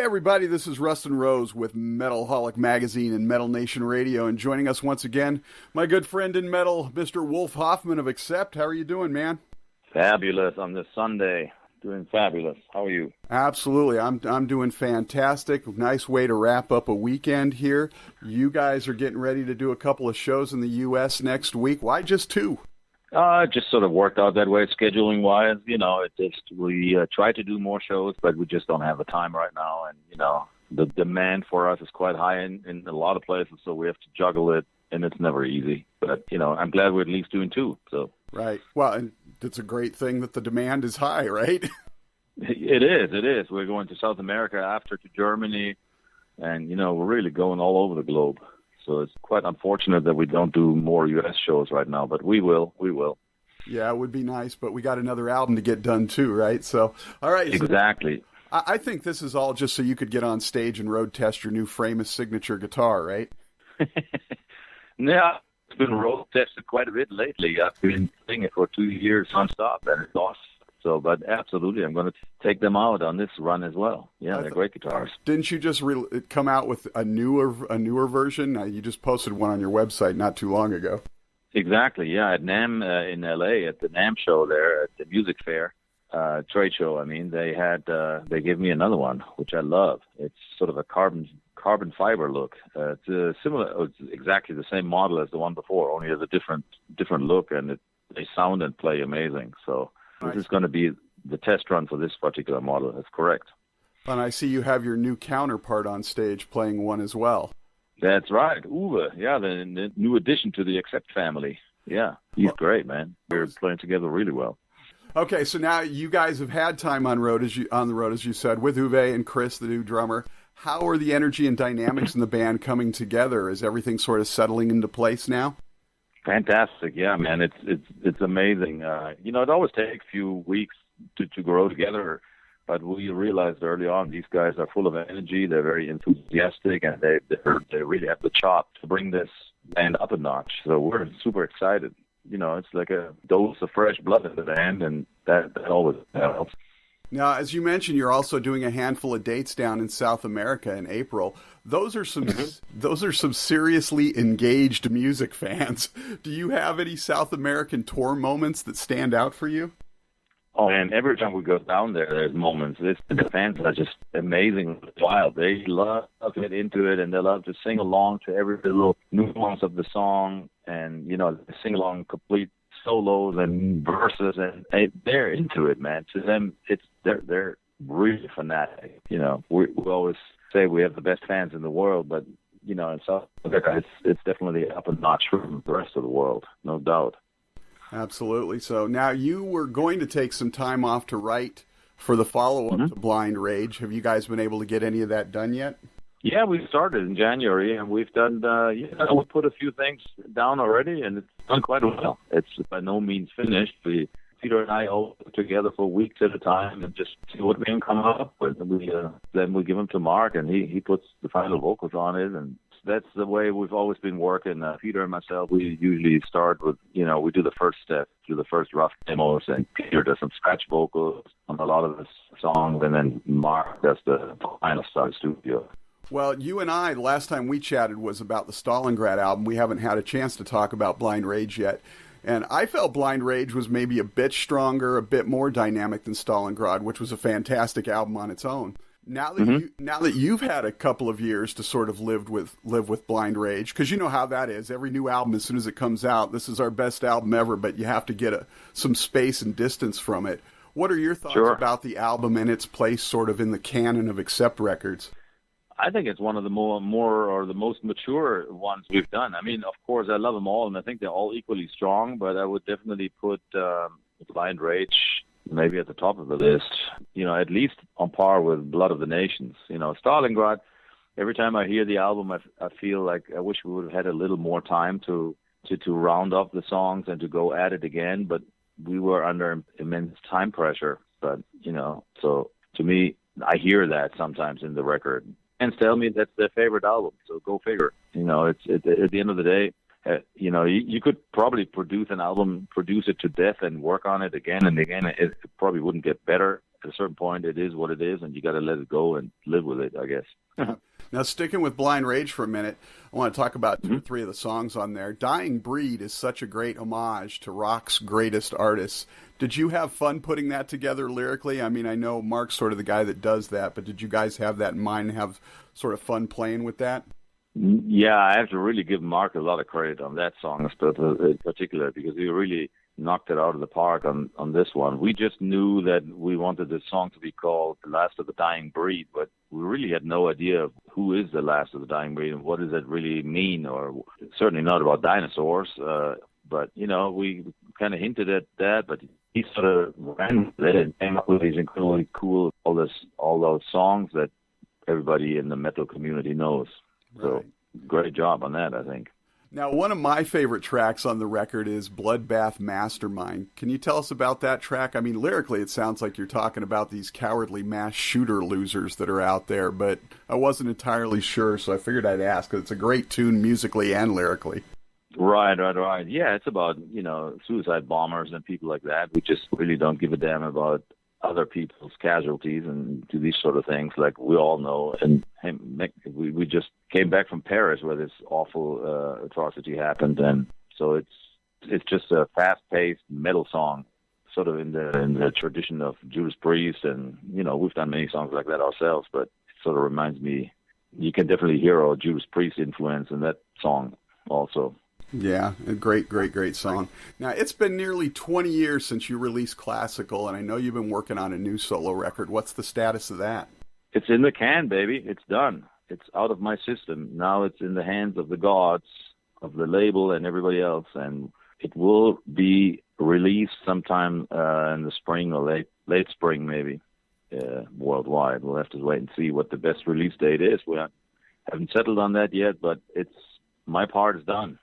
everybody, this is Rustin Rose with Metalholic Magazine and Metal Nation Radio, and joining us once again, my good friend in metal, Mr. Wolf Hoffmann of Accept. How are you doing, man? Fabulous on this Sunday. Doing fabulous. How are you? Absolutely. I'm doing fantastic. Nice way to wrap up a weekend here. You guys are getting ready to do a couple of shows in the U.S. next week. Why just two? Just sort of worked out that way, scheduling-wise. We try to do more shows, but we just don't have the time right now. And, the demand for us is quite high in a lot of places, so we have to juggle it, and it's never easy. But, I'm glad we're at least doing two. So. Right. Well, and it's a great thing that the demand is high, right? It is. We're going to South America after to Germany, and, we're really going all over the globe. So it's quite unfortunate that we don't do more U.S. shows right now, but we will. Yeah, it would be nice, but we got another album to get done too, right? So, all right. Exactly. So I think this is all just so you could get on stage and road test your new famous signature guitar, right? Yeah, it's been road tested quite a bit lately. I've been playing it for 2 years nonstop, and it's awesome. So, but absolutely, I'm going to take them out on this run as well. Yeah, they're great guitars. Didn't you just come out with a newer version? You just posted one on your website not too long ago. Exactly. Yeah, at NAMM in LA, at the NAMM show there, at the music fair, trade show. I mean, they gave me another one, which I love. It's sort of a carbon fiber look. It's similar. It's exactly the same model as the one before, only it has a different look, and they sound and play amazing. So. This is going to be the test run for this particular model. That's correct. And I see you have your new counterpart on stage playing one as well. That's right. Uwe. Yeah, the new addition to the Accept family. Yeah, he's great, man. We're playing together really well. Okay, so now you guys have had time on the road, as you said, with Uwe and Chris, the new drummer. How are the energy and dynamics in the band coming together? Is everything sort of settling into place now? Fantastic, yeah, man. It's amazing. It always takes a few weeks to grow together, but we realized early on these guys are full of energy. They're very enthusiastic, and they really have the chop to bring this band up a notch. So we're super excited. It's like a dose of fresh blood in the band, and that always helps. Now, as you mentioned, you're also doing a handful of dates down in South America in April. Those are some seriously engaged music fans. Do you have any South American tour moments that stand out for you? Oh, and every time we go down there, there's moments. The fans are just amazing, wild. They love to get into it, and they love to sing along to every little nuance of the song, and they sing along complete solos and verses, and they're into it, man. To them, they're really fanatic. We always say we have the best fans in the world, but in South America, it's definitely up a notch from the rest of the world, no doubt. Absolutely. So now you were going to take some time off to write for the follow-up to Blind Rage. Have you guys been able to get any of that done yet? Yeah, we started in January, and we've done, we put a few things down already, and it's done quite well. It's by no means finished. Peter and I all put together for weeks at a time and just see what we can come up with. And then we give them to Mark, and he puts the final vocals on it, and that's the way we've always been working. Peter and myself, we usually start with, we do the first step, do the first rough demos, and Peter does some scratch vocals on a lot of the songs, and then Mark does the final stuff studio. Well, you and I, the last time we chatted was about the Stalingrad album. We haven't had a chance to talk about Blind Rage yet. And I felt Blind Rage was maybe a bit stronger, a bit more dynamic than Stalingrad, which was a fantastic album on its own. Now that you've had a couple of years to sort of live with Blind Rage, because you know how that is. Every new album, as soon as it comes out, this is our best album ever, but you have to get some space and distance from it. What are your thoughts about the album and its place sort of in the canon of Accept Records? I think it's one of the more or the most mature ones we've done. I mean, of course, I love them all, and I think they're all equally strong, but I would definitely put Blind Rage maybe at the top of the list, at least on par with Blood of the Nations. Stalingrad, every time I hear the album, I feel like I wish we would have had a little more time to round up the songs and to go at it again, but we were under immense time pressure. But, so to me, I hear that sometimes in the record. Fans tell me that's their favorite album, so go figure. It's at the end of the day, you could probably produce an album, produce it to death, and work on it again and again. It probably wouldn't get better at a certain point, it is what it is, and you got to let it go and live with it, I guess. Now, sticking with Blind Rage for a minute, I want to talk about two or three of the songs on there. Dying Breed is such a great homage to rock's greatest artists. Did you have fun putting that together lyrically? I mean, I know Mark's sort of the guy that does that, but did you guys have that in mind and have sort of fun playing with that? Yeah, I have to really give Mark a lot of credit on that song in particular, because he really knocked it out of the park on this one. We just knew that we wanted this song to be called The Last of the Dying Breed, but we really had no idea of who is the last of the dying breed and what does that really mean, or certainly not about dinosaurs. But, you know, we kind of hinted at that, but he sort of ran with it and came up with these incredibly cool, all those songs that everybody in the metal community knows. Right. So great job on that, I think. Now, one of my favorite tracks on the record is Bloodbath Mastermind. Can you tell us about that track? I mean, lyrically, it sounds like you're talking about these cowardly mass shooter losers that are out there, but I wasn't entirely sure, so I figured I'd ask, because it's a great tune musically and lyrically. Right. Yeah, it's about, you know, suicide bombers and people like that. We just really don't give a damn about other people's casualties and do these sort of things, like we all know. And we just came back from Paris where this awful atrocity happened, and so it's just a fast-paced metal song, sort of in the tradition of Judas Priest, and you know, we've done many songs like that ourselves, but it sort of reminds me, you can definitely hear a Judas Priest influence in that song also. Yeah, a great song. Now, it's been nearly 20 years since you released Classical, and I know you've been working on a new solo record. What's the status of that? It's in the can, baby. It's done. It's out of my system. Now it's in the hands of the gods, of the label and everybody else, and it will be released sometime in the spring or late spring maybe, worldwide. We'll have to wait and see what the best release date is. We haven't settled on that yet, but my part is done.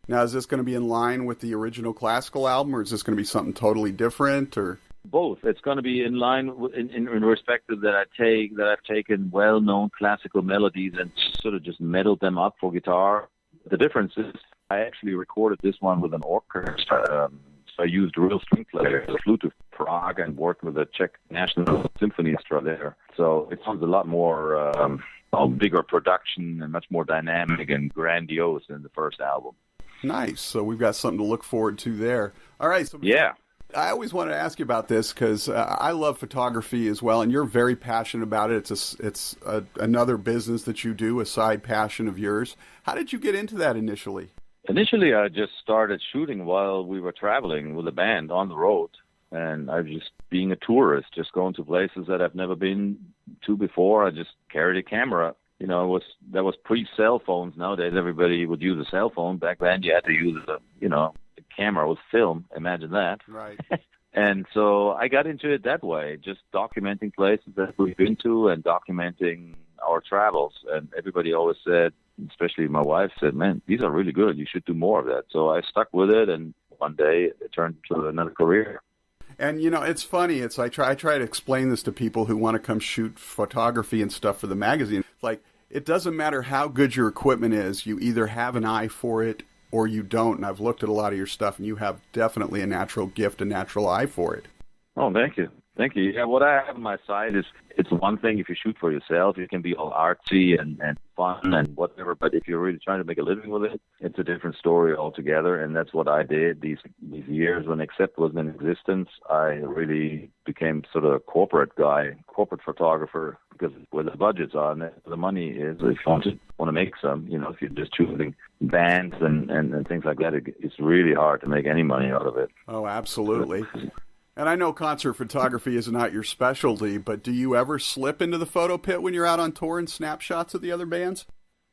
Now, is this going to be in line with the original Classical album, or is this going to be something totally different? Or both. It's going to be in line in respect of that I've taken well-known classical melodies and sort of just meddled them up for guitar. The difference is I actually recorded this one with an orchestra. So I used real string players. I flew to Prague and worked with the Czech National Symphony Orchestra there. So it sounds a lot more bigger production and much more dynamic and grandiose than the first album. Nice. So we've got something to look forward to there. All right. So yeah. I always wanted to ask you about this because I love photography as well, and you're very passionate about it. It's another business that you do, a side passion of yours. How did you get into that initially? Initially, I just started shooting while we were traveling with a band on the road, and I was just being a tourist, just going to places that I've never been to before. I just carried a camera. You know, that was pre-cell phones. Nowadays, everybody would use a cell phone. Back then, you had to use a camera with film. Imagine that. Right. And so I got into it that way, just documenting places that we've been to and documenting our travels. And everybody always said, especially my wife said, man, these are really good. You should do more of that. So I stuck with it, and one day it turned into another career. And, you know, it's funny. I try to explain this to people who want to come shoot photography and stuff for the magazine. Like, it doesn't matter how good your equipment is. You either have an eye for it or you don't. And I've looked at a lot of your stuff, and you have definitely a natural gift, a natural eye for it. Oh, thank you. Thank you. Yeah, what I have on my side is, it's one thing if you shoot for yourself, you can be all artsy and fun and whatever, but if you're really trying to make a living with it, it's a different story altogether, and that's what I did these years. When Accept was in existence, I really became sort of a corporate guy, corporate photographer, because where the budgets are and the money is, if you want to make some, you know, if you're just choosing bands and things like that, it's really hard to make any money out of it. Oh, absolutely. And I know concert photography is not your specialty, but do you ever slip into the photo pit when you're out on tour and snap shots of the other bands?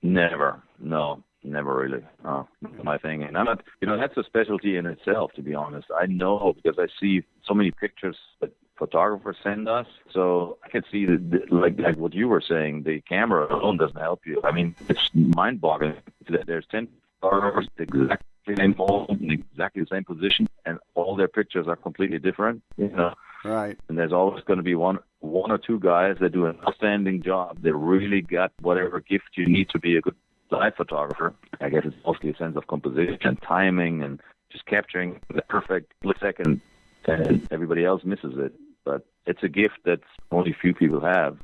Never. No, never really. My thing. And I'm not, that's a specialty in itself, to be honest. I know because I see so many pictures that photographers send us. So I can see that, like what you were saying, the camera alone doesn't help you. I mean, it's mind-boggling that there's 10 photographers exactly same hole in exactly the same position, and all their pictures are completely different, you know. Right. And there's always going to be one or two guys that do an outstanding job. They really got whatever gift you need to be a good live photographer. I guess it's mostly a sense of composition and timing and just capturing the perfect split second, and everybody else misses it. but it's a gift that only few people have.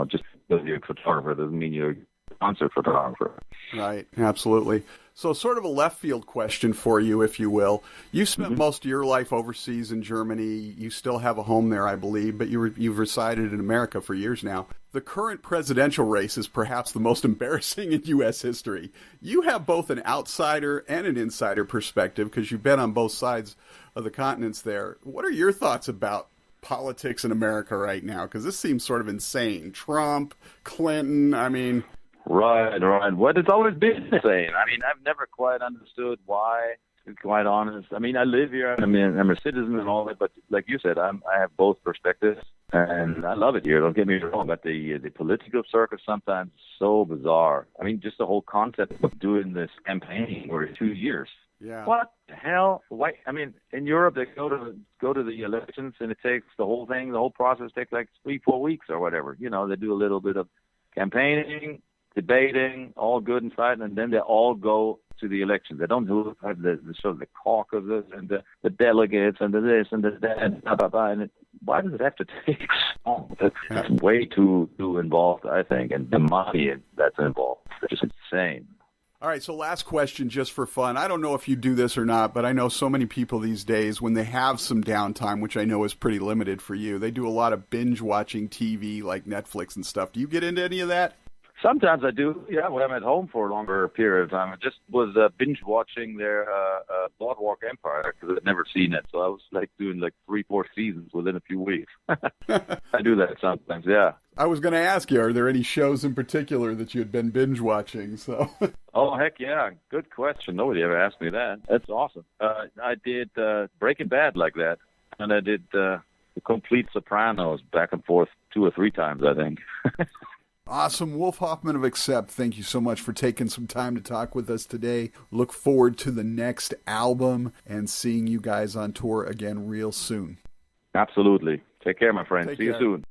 Just because you're a photographer doesn't mean you're a concert photographer. Right, absolutely. So sort of a left field question for you, if you will. You spent most of your life overseas in Germany. You still have a home there, I believe, but you've resided in America for years now. The current presidential race is perhaps the most embarrassing in U.S. history. You have both an outsider and an insider perspective because you've been on both sides of the continents there. What are your thoughts about politics in America right now? Because this seems sort of insane. Trump, Clinton, I mean... Right. What it's always been insane. I mean, I've never quite understood why, to be quite honest. I mean, I live here. I mean, I'm a citizen and all that, but like you said, I have both perspectives, and I love it here. Don't get me wrong, but the political circus sometimes is so bizarre. I mean, just the whole concept of doing this campaigning for 2 years. Yeah. What the hell? Why? I mean, in Europe, they go to the elections, and it takes the whole process takes like 3-4 weeks or whatever. They do a little bit of campaigning, debating, all good and fine, and then they all go to the elections. They don't have the sort of the caucuses and the delegates and the this and the that and blah, blah, blah. And why does it have to take so long? That's way too involved, I think, and the money that's involved is just insane. All right, so last question just for fun. I don't know if you do this or not, but I know so many people these days, when they have some downtime, which I know is pretty limited for you, they do a lot of binge-watching TV like Netflix and stuff. Do you get into any of that? Sometimes I do, yeah, when I'm at home for a longer period of time. I just was binge watching their Boardwalk Empire because I'd never seen it. So I was doing 3-4 seasons within a few weeks. I do that sometimes, yeah. I was going to ask you, are there any shows in particular that you had been binge watching? So. Oh, heck yeah. Good question. Nobody ever asked me that. That's awesome. I did Breaking Bad like that. And I did the complete Sopranos back and forth 2 or 3 times, I think. Awesome. Wolf Hoffmann of Accept, thank you so much for taking some time to talk with us today. Look forward to the next album and seeing you guys on tour again real soon. Absolutely. Take care, my friend. See you soon.